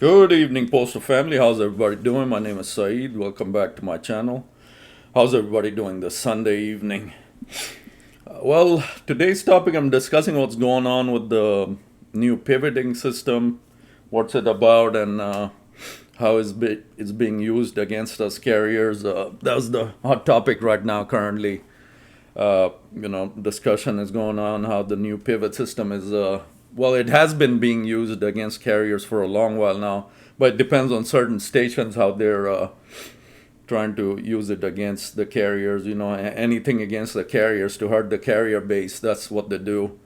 Good evening, Postal family. How's everybody doing? My name is Saeed. Welcome back to my channel. How's everybody doing this Sunday evening? Well, today's topic I'm discussing what's going on with the new pivoting system, what's it about, and how it's being used against us carriers. That's the hot topic right now currently. Discussion is going on how the new pivot system is, well, it has been being used against carriers for a long while now, but it depends on certain stations how they're trying to use it against the carriers, anything against the carriers to hurt the carrier base. That's what they do.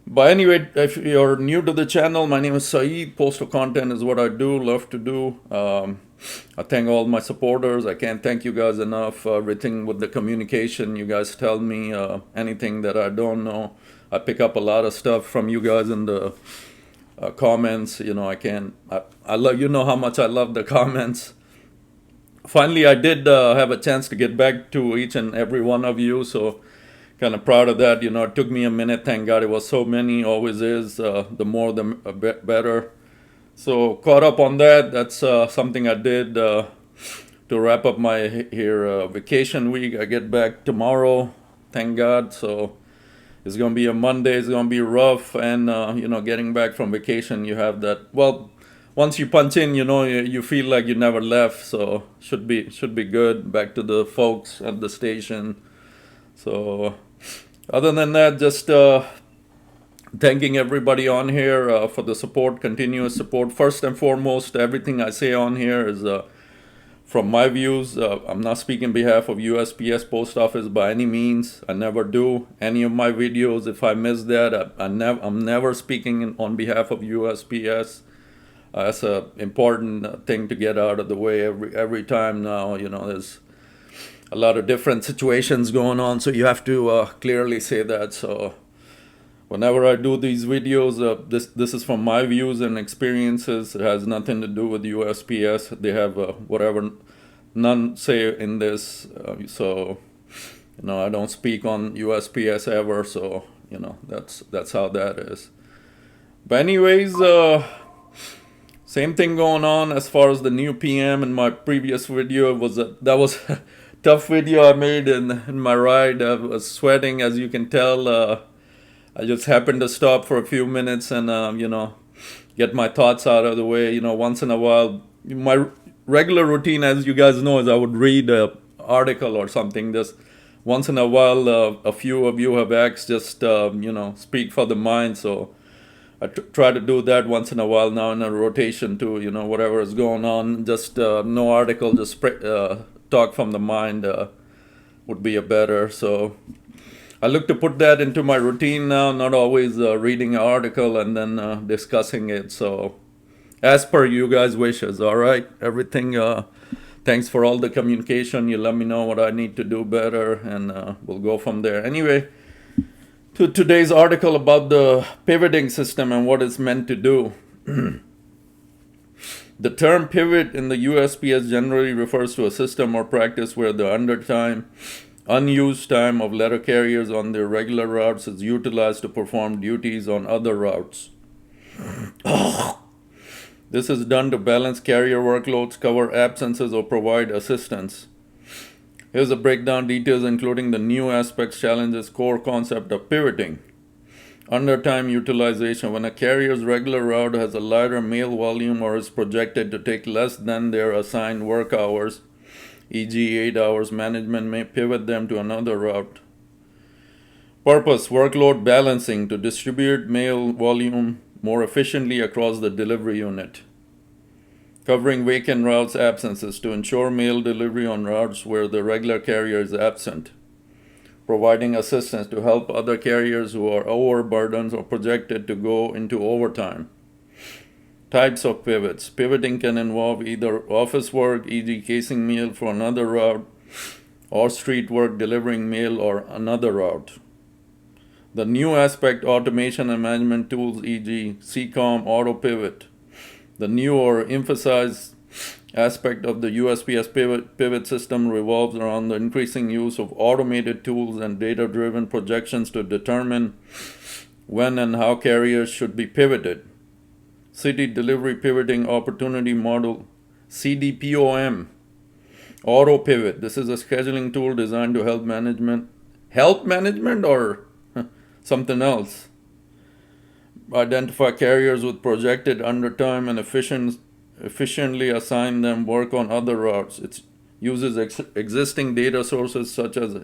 But anyway, if you're new to the channel, my name is Saeed. Postal content is what I do, love to do. I thank all my supporters. I can't thank you guys enough for everything with the communication. You guys tell me anything that I don't know. I pick up a lot of stuff from you guys in the comments. I love, how much I love the comments. Finally, I did have a chance to get back to each and every one of you, so kind of proud of that. It took me a minute. Thank God it was so many. Always is. The more, the better. So caught up on that. That's something I did to wrap up my vacation week. I get back tomorrow. Thank God. So it's going to be a Monday. It's going to be rough. And, getting back from vacation, you have that. Well, once you punch in, you feel like you never left. So should be good. Back to the folks at the station. So other than that, just thanking everybody on here for the support, continuous support. First and foremost, everything I say on here is from my views. I'm not speaking on behalf of USPS Post Office by any means. I never do. Any of my videos, if I miss that, I'm never speaking on behalf of USPS. That's an important thing to get out of the way every time now. There's a lot of different situations going on, so you have to clearly say that. So whenever I do these videos, this is from my views and experiences. It has nothing to do with USPS. They have whatever none say in this. So I don't speak on USPS ever. So that's how that is. But anyways, same thing going on as far as the new PM. In my previous video that was a tough video I made in my ride. I was sweating, as you can tell. I just happened to stop for a few minutes and get my thoughts out of the way. Once in a while, my regular routine, as you guys know, is I would read an article or something. Just once in a while, a few of you have asked, just speak for the mind. So I try to do that once in a while now in a rotation too. Whatever is going on, just no article, just talk from the mind would be a better. So I look to put that into my routine now, not always reading an article and then discussing it. So as per you guys' wishes, all right? Everything, thanks for all the communication. You let me know what I need to do better, and we'll go from there. Anyway, to today's article about the pivoting system and what it's meant to do. The term pivot in the USPS generally refers to a system or practice where the unused time of letter carriers on their regular routes is utilized to perform duties on other routes. This is done to balance carrier workloads, cover absences, or provide assistance. Here's a breakdown, details including the new aspects, challenges, core concept of pivoting. Undertime utilization. When a carrier's regular route has a lighter mail volume or is projected to take less than their assigned work hours, e.g. 8 hours, management may pivot them to another route. Purpose: workload balancing to distribute mail volume more efficiently across the delivery unit. Covering vacant routes absences to ensure mail delivery on routes where the regular carrier is absent. Providing assistance to help other carriers who are overburdened or projected to go into overtime. Types of pivots. Pivoting can involve either office work, e.g. casing mail for another route, or street work delivering mail or another route. The new aspect, automation and management tools, e.g. CCOM, auto pivot. The new or emphasized aspect of the USPS pivot system revolves around the increasing use of automated tools and data-driven projections to determine when and how carriers should be pivoted. City Delivery Pivoting Opportunity Model, CDPOM, Auto Pivot. This is a scheduling tool designed to help management or something else. Identify carriers with projected undertime and efficiently assign them work on other routes. It uses existing data sources such as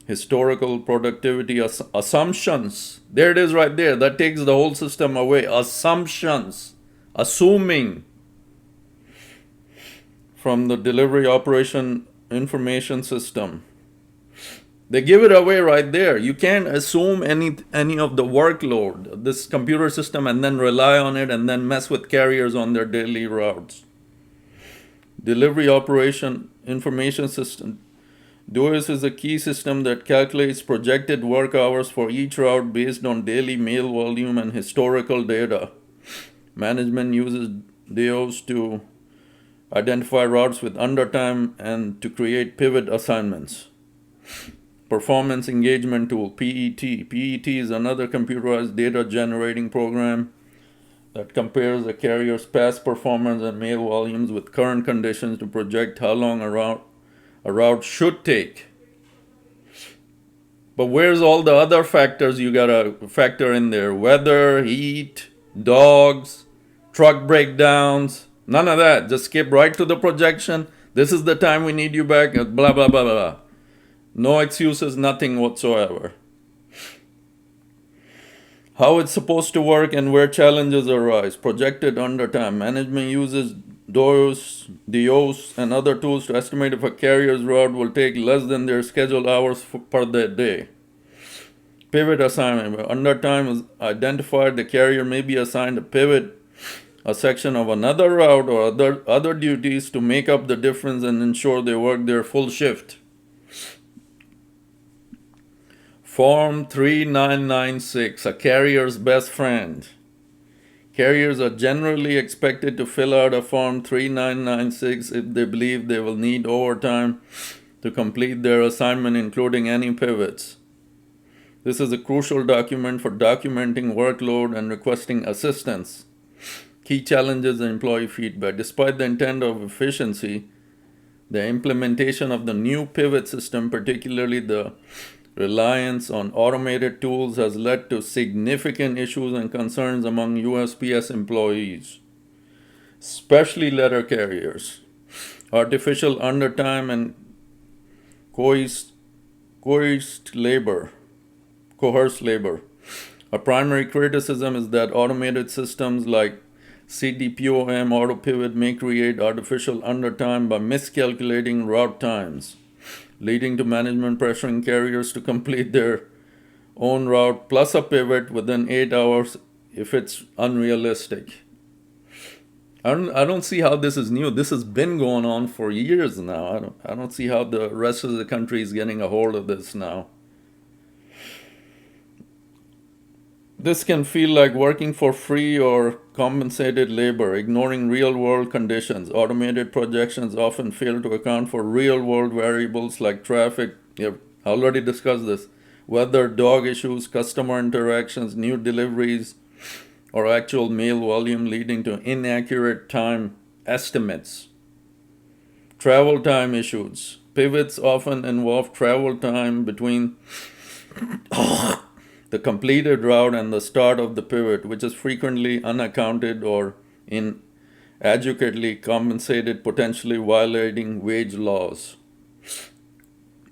historical productivity assumptions. There it is right there. That takes the whole system away. Assumptions. Assuming from the delivery operation information system. They give it away right there. You can't assume any of the workload, this computer system, and then rely on it and then mess with carriers on their daily routes. Delivery operation information system. DOIS is a key system that calculates projected work hours for each route based on daily mail volume and historical data. Management uses DOIS to identify routes with undertime and to create pivot assignments. Performance Engagement Tool, PET. PET is another computerized data generating program that compares a carrier's past performance and mail volumes with current conditions to project how long a route should take. But where's all the other factors you gotta factor in there? Weather, heat, dogs, truck breakdowns, none of that. Just skip right to the projection. This is the time we need you back, blah, blah, blah, blah. No excuses, nothing whatsoever. How it's supposed to work and where challenges arise. Projected undertime. Management uses DOIS, and other tools to estimate if a carrier's route will take less than their scheduled hours per day. Pivot assignment. Where undertime is identified, the carrier may be assigned a pivot, a section of another route, or other duties to make up the difference and ensure they work their full shift. Form 3996, a carrier's best friend. Carriers are generally expected to fill out a Form 3996 if they believe they will need overtime to complete their assignment, including any pivots. This is a crucial document for documenting workload and requesting assistance. Key challenges and employee feedback. Despite the intent of efficiency, the implementation of the new pivot system, particularly the reliance on automated tools, has led to significant issues and concerns among USPS employees, especially letter carriers. Artificial undertime and coerced labor. A primary criticism is that automated systems like CDPOM auto pivot may create artificial undertime by miscalculating route times, leading to management pressuring carriers to complete their own route plus a pivot within 8 hours if it's unrealistic. I don't see how this is new. This has been going on for years now. I don't see how the rest of the country is getting a hold of this now. This can feel like working for free or compensated labor, ignoring real-world conditions. Automated projections often fail to account for real-world variables like traffic. I've already discussed this. Weather, dog issues, customer interactions, new deliveries, or actual mail volume, leading to inaccurate time estimates. Travel time issues. Pivots often involve travel time between the completed route and the start of the pivot, which is frequently unaccounted or inadequately compensated, potentially violating wage laws.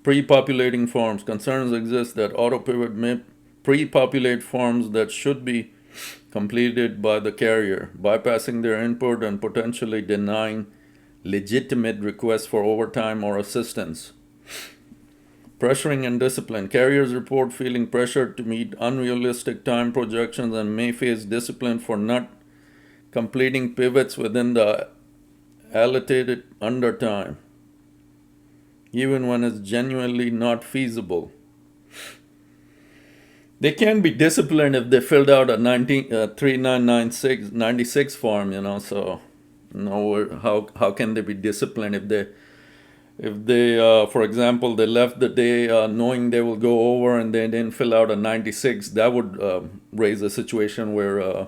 Pre-populating forms. Concerns exist that auto pivot may pre-populate forms that should be completed by the carrier, bypassing their input and potentially denying legitimate requests for overtime or assistance. Pressuring and discipline. Carriers report feeling pressured to meet unrealistic time projections and may face discipline for not completing pivots within the allocated undertime, even when it's genuinely not feasible. They can be disciplined if they filled out a 3996 form, so how can they be disciplined if they for example, they left the day knowing they will go over and they didn't fill out a 96? That would raise a situation where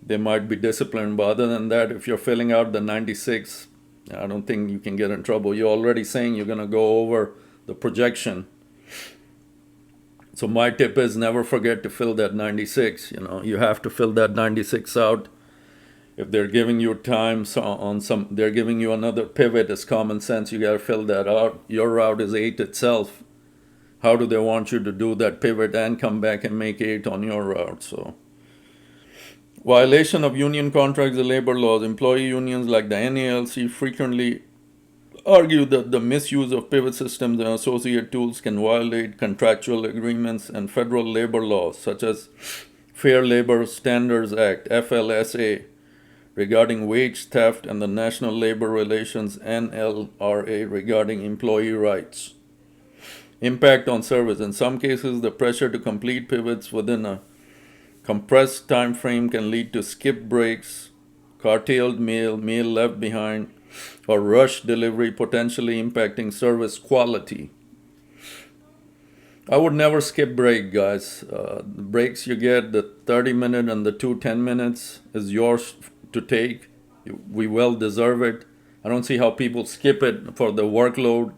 they might be disciplined. But other than that, if you're filling out the 96, I don't think you can get in trouble. You're already saying you're going to go over the projection. So my tip is never forget to fill that 96. You have to fill that 96 out. If they're giving you time they're giving you another pivot, it's common sense. You got to fill that out. Your route is 8 itself. How do they want you to do that pivot and come back and make 8 on your route? So, violation of union contracts and labor laws. Employee unions like the NALC frequently argue that the misuse of pivot systems and associated tools can violate contractual agreements and federal labor laws, such as Fair Labor Standards Act, FLSA, regarding wage theft, and the National Labor Relations, NLRA, regarding employee rights. Impact on service. In some cases, the pressure to complete pivots within a compressed time frame can lead to skipped breaks, curtailed meal left behind, or rush delivery, potentially impacting service quality. I would never skip break, guys. The breaks you get, the 30-minute and the 2 10-minutes, is yours to take. We well deserve it. I don't see how people skip it for the workload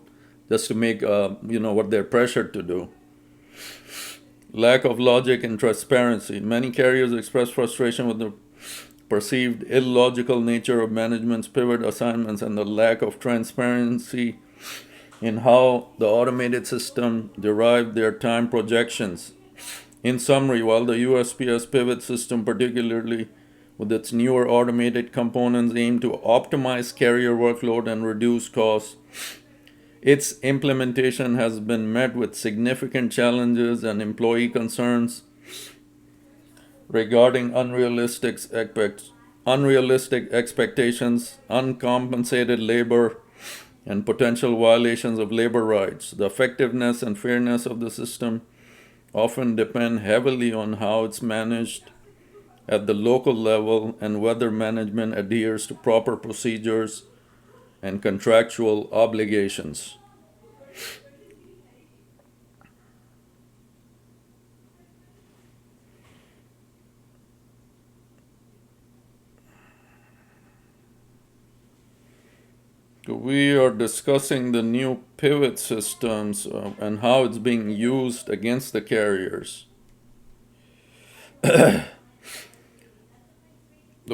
just to make what they're pressured to do. Lack of logic and transparency. Many carriers express frustration with the perceived illogical nature of management's pivot assignments and the lack of transparency in how the automated system derived their time projections. In summary, while the USPS pivot system, particularly with its newer automated components, aim to optimize carrier workload and reduce costs, its implementation has been met with significant challenges and employee concerns regarding unrealistic expectations, uncompensated labor, and potential violations of labor rights. The effectiveness and fairness of the system often depend heavily on how it's managed at the local level and whether management adheres to proper procedures and contractual obligations. We are discussing the new pivot systems and how it's being used against the carriers. The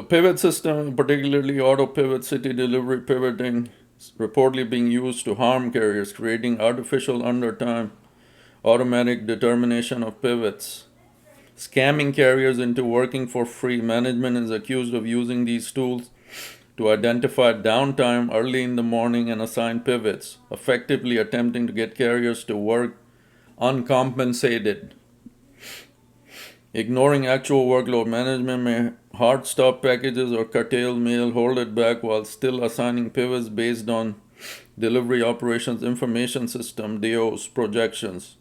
pivot system, particularly auto pivot, city delivery pivoting, is reportedly being used to harm carriers, creating artificial undertime, automatic determination of pivots, scamming carriers into working for free. Management is accused of using these tools to identify downtime early in the morning and assign pivots, effectively attempting to get carriers to work uncompensated. Ignoring actual workload. Management may hard stop packages or curtail mail, hold it back while still assigning pivots based on Delivery Operations Information System (DOS) projections.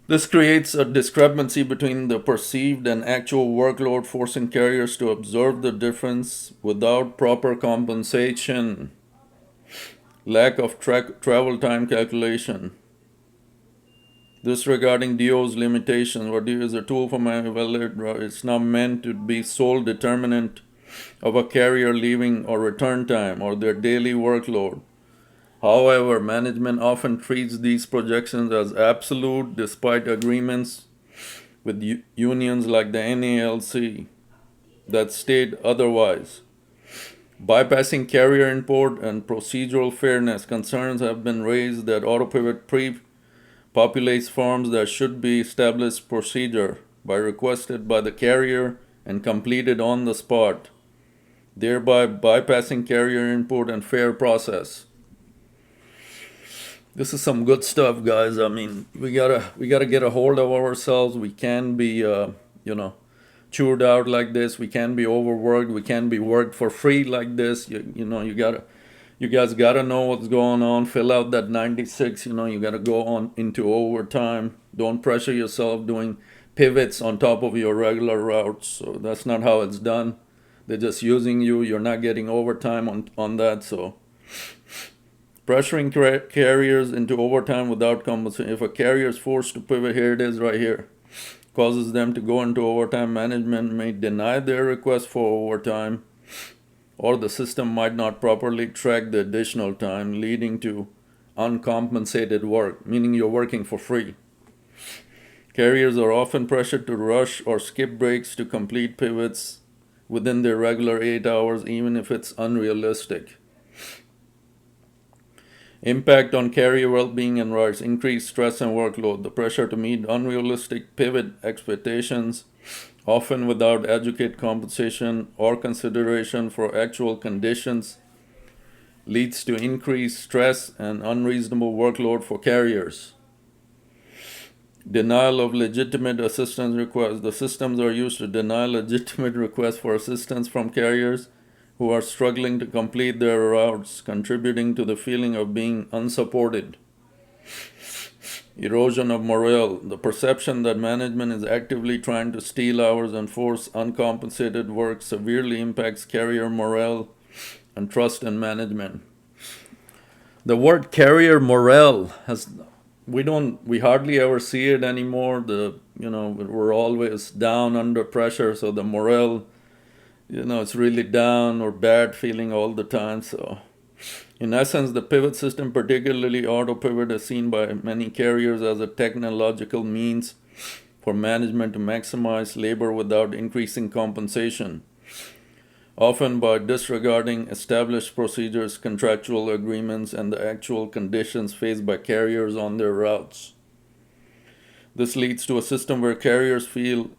This creates a discrepancy between the perceived and actual workload, forcing carriers to observe the difference without proper compensation. Lack of travel time calculation. Disregarding DO's limitations. What is a tool for it's not meant to be sole determinant of a carrier leaving or return time or their daily workload. However, management often treats these projections as absolute despite agreements with unions like the NALC that state otherwise. Bypassing carrier input and procedural fairness. Concerns have been raised that AutoPivot pre-populates forms that should be established procedure by requested by the carrier and completed on the spot, thereby bypassing carrier input and fair process. This is some good stuff, guys. I mean, we gotta get a hold of ourselves. We can be, chewed out like this. We can be overworked. We can be worked for free like this. You guys gotta know what's going on. Fill out that 96. You gotta go on into overtime. Don't pressure yourself doing pivots on top of your regular routes. So that's not how it's done. They're just using you. You're not getting overtime on that. So pressuring carriers into overtime without compensation. If a carrier is forced to pivot, here it is right here. causes them to go into overtime. Management may deny their request for overtime, or the system might not properly track the additional time, leading to uncompensated work, meaning you're working for free. Carriers are often pressured to rush or skip breaks to complete pivots within their regular 8 hours, even if it's unrealistic. Impact on carrier well-being and rights: increased stress and workload. The pressure to meet unrealistic pivot expectations, often without adequate compensation or consideration for actual conditions, leads to increased stress and unreasonable workload for carriers. Denial of legitimate assistance requests. The systems are used to deny legitimate requests for assistance from carriers who are struggling to complete their routes, contributing to the feeling of being unsupported. Erosion of morale. The perception that management is actively trying to steal hours and force uncompensated work severely impacts carrier morale and trust in management. The word carrier morale we hardly ever see it anymore. We're always down under pressure, so the morale, it's really down or bad feeling all the time. So in essence, the pivot system, particularly auto pivot, is seen by many carriers as a technological means for management to maximize labor without increasing compensation, often by disregarding established procedures, contractual agreements, and the actual conditions faced by carriers on their routes. This leads to a system where carriers feel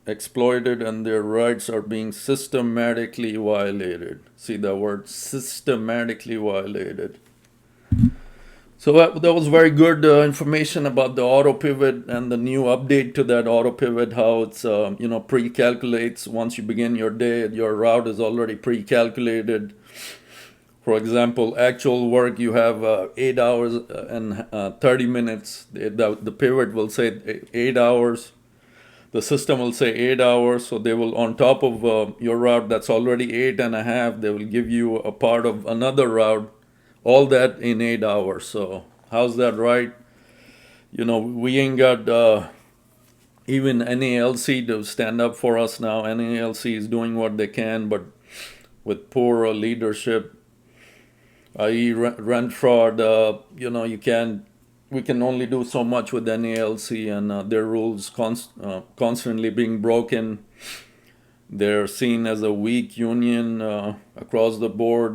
exploited and their rights are being systematically violated. See that word, systematically violated. So that was very good information about the auto pivot and the new update to that auto pivot, how it's pre-calculates. Once you begin your day, your route is already pre-calculated. For example, actual work, you have 8 hours and 30 minutes. The pivot will say 8 hours. The system will say 8 hours, so they will, on top of your route that's already 8.5, they will give you a part of another route, all that in 8 hours. So how's that right? We ain't got even NALC to stand up for us now. NALC is doing what they can, but with poor leadership, i.e. rent fraud, we can only do so much with NALC, and their rules constantly being broken. They're seen as a weak union across the board.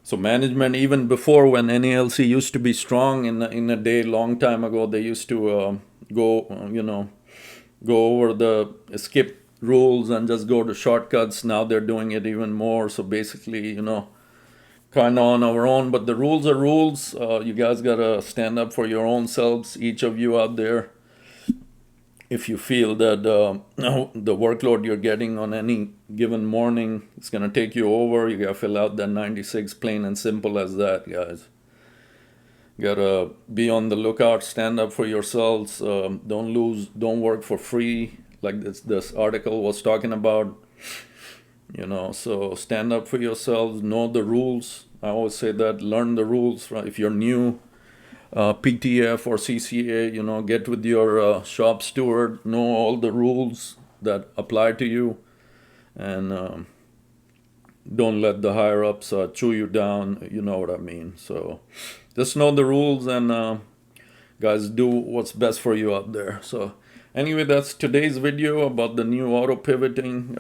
So management, even before, when NALC used to be strong in a day, long time ago, they used to go over the skip rules and just go to shortcuts. Now they're doing it even more. So basically, kind of on our own, but the rules are rules. You guys gotta stand up for your own selves, each of you out there. If you feel that the workload you're getting on any given morning is gonna take you over, you gotta fill out that 96, plain and simple as that, guys. You gotta be on the lookout, stand up for yourselves. Don't work for free, like this article was talking about. So stand up for yourselves, know the rules. I always say that, learn the rules. If you're new, PTF or CCA, get with your shop steward, know all the rules that apply to you, and don't let the higher ups chew you down. You know what I mean. So just know the rules, and guys, do what's best for you out there. So anyway, that's today's video about the new auto pivoting.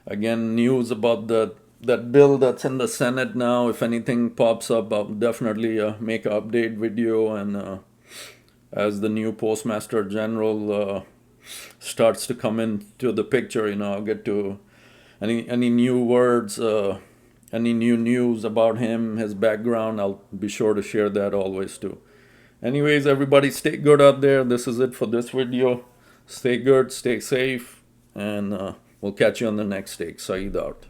Again, news about that bill that's in the Senate now. If anything pops up, I'll definitely make an update video. And as the new Postmaster General starts to come into the picture, I'll get to any new words, any new news about him, his background. I'll be sure to share that always too. Anyways, everybody, stay good out there. This is it for this video. Stay good, stay safe, and we'll catch you on the next take. Saeed out.